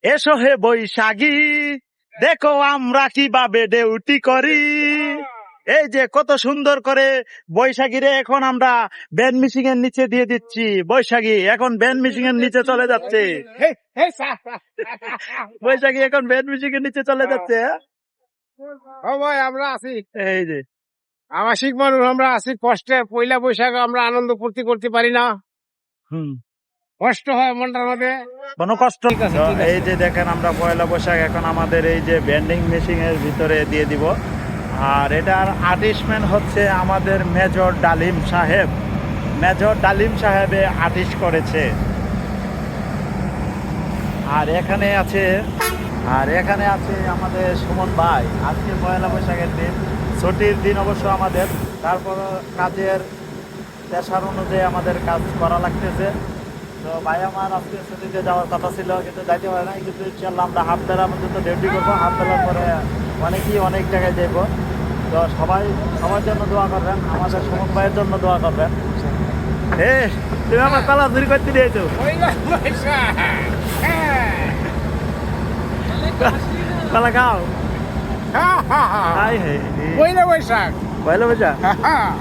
এসো হে বৈশাখী, দেখো আমরা কিভাবে ডিউটি করি। এই যে কত সুন্দর করে বৈশাখীরে এখন আমরা ব্যান্ড মিশিং এর নিচে দিয়ে দিচ্ছি। বৈশাখী এখন ব্যান্ড মিশিং এর নিচে চলে যাচ্ছে। বৈশাখী এখন ব্যান্ড মিশিং এর নিচে চলে যাচ্ছে। ও ভাই আমরা আছি, এই যে আবাসিক মানুষ আমরা আছি, কষ্টে পয়লা বৈশাখ আমরা আনন্দ ফুর্তি করতে পারি না, কষ্ট হয় মনটার মধ্যে। কোনো কষ্ট ঠিক আছে, তো ঠিক আছে। এই যে দেখেন আমরা পয়লা বৈশাখ এখন আমাদের এই যে ব্যান্ডিং মেশিন এর ভিতরে দিয়ে দিব। আর এটার আর্টিস্টম্যান হচ্ছে আমাদের মেজর ডালিম সাহেব। মেজর ডালিম সাহেবে আর্টিস্ট করেছে। আর এখানে আছে আমাদের সুমন ভাই। আজকে পয়লা বৈশাখের দিন, ছুটির দিন অবশ্য আমাদের, তারপর কাজের পেশার অনুযায়ী আমাদের কাজ করা লাগতেছে। তো ভাই আমার আজকে ছুটিতে যাওয়ার কথা ছিল, কিন্তু যাইতে পারে না। কিন্তু ইনশাল্লাহ আমরা হাফ বেলার মধ্যে তো ডিউটি করবো, হাফ বেলার পরে অনেক জায়গায় যাইব। তো সবার জন্য দোয়া করবেন, আমাদের সুমন ভাইয়ের জন্য দোয়া করবেন। তুমি আমার কলা চুরি করতে দিয়েছো। পয়লা বৈশাখ, কলা খাও। পয়লা বৈশাখ, পয়লা বৈশাখ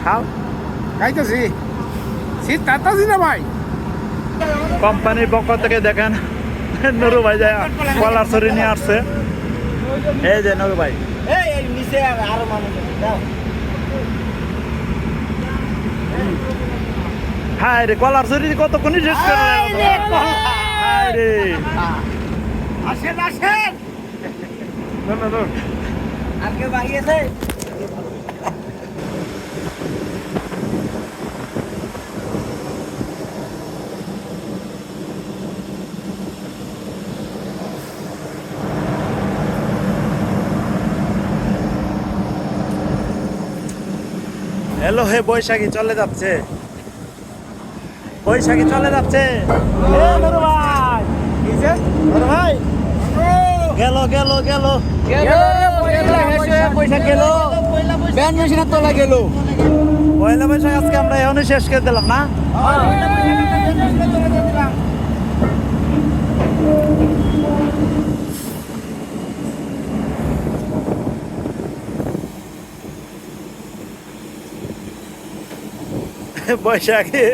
খাও। খাইতেছি, শীত তাতাছি না ভাই। কোম্পানির পক্ষ থেকে দেখেন নুরু ভাই যায় কলার ছড়ি নিয়ে আসছে। এই যে নুরু ভাই, আরো মানুষ হায় রে কলার ছড়ি কতক্ষণ শেষ করে হায় রে। আসেন আসেন, আর কেউ বাকি আছে? হ্যালো হে বৈশাখী চলে যাচ্ছে, বৈশাখী চলে যাচ্ছে। নুরু ভাই, নুরু ভাই গেল গেল গেল বৈশাখ গেল, ব্যান্ড মেশিনের তলা গেল। পয়লা বৈশাখ আজকে আমরা এখনই শেষ করে দিলাম না। বৈশাখী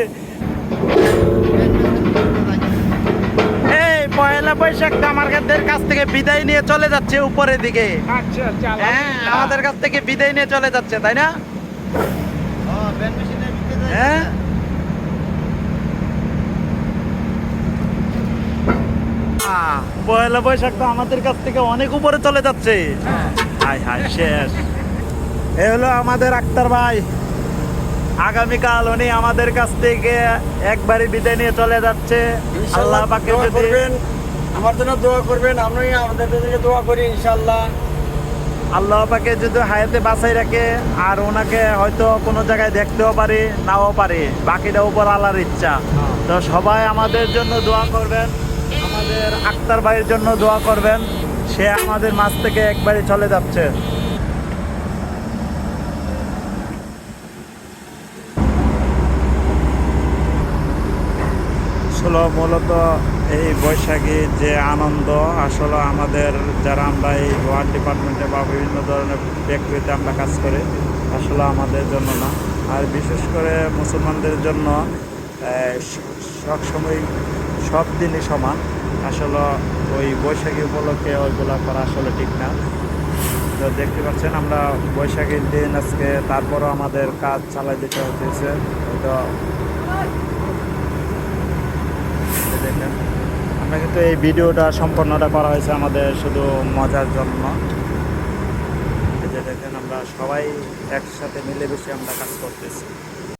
এই পয়লা বৈশাখ আমাদের কাছ থেকে বিদায় নিয়ে চলে যাচ্ছে উপরের দিকে। আচ্ছা আচ্ছা, হ্যাঁ আমাদের কাছ থেকে বিদায় নিয়ে চলে যাচ্ছে, তাই না? হ্যাঁ পয়লা বৈশাখ তো আমাদের কাছ থেকে অনেক উপরে চলে যাচ্ছে। হায় হায় শেষ। এ হলো আমাদের আক্তার ভাই। আগামীকাল উনি আমাদের কাছ থেকে একবারই বিদায় নিয়ে চলে যাচ্ছে। আল্লাহ পাকে যদি আমার জন্য দোয়া করবেন, আমি আমাদের জন্য দোয়া করি ইনশাআল্লাহ। আল্লাহ পাকে যদি হায়াতে বাঁচাই রাখে, আর ওনাকে হয়তো কোনো জায়গায় দেখতেও পারি, নাও পারি, বাকিটা উপর আল্লাহর ইচ্ছা। তো সবাই আমাদের জন্য দোয়া করবেন, আমাদের আক্তার ভাইয়ের জন্য দোয়া করবেন। সে আমাদের মাঝ থেকে একবারই চলে যাচ্ছে। আসলে মূলত এই বৈশাখী যে আনন্দ, আসলে আমাদের যারা আমরা এই ওয়ার্ড ডিপার্টমেন্টে বা বিভিন্ন ধরনের ফ্যাক্টরিতে আমরা কাজ করি, আসলে আমাদের জন্য না। আর বিশেষ করে মুসলমানদের জন্য সবসময় সব দিনই সমান। আসলে ওই বৈশাখী উপলক্ষে ওইগুলো করা আসলে ঠিক না। তো দেখতে পাচ্ছেন আমরা বৈশাখীর দিন আজকে, তারপরও আমাদের কাজ চালাই দিতে হচ্ছে। তো দেখেন আমরা কিন্তু এই ভিডিওটা সম্পূর্ণটা করা হয়েছে আমাদের শুধু মজার জন্য। এই যে দেখেন আমরা সবাই একসাথে মিলেমিশে আমরা কাজ করতেছি।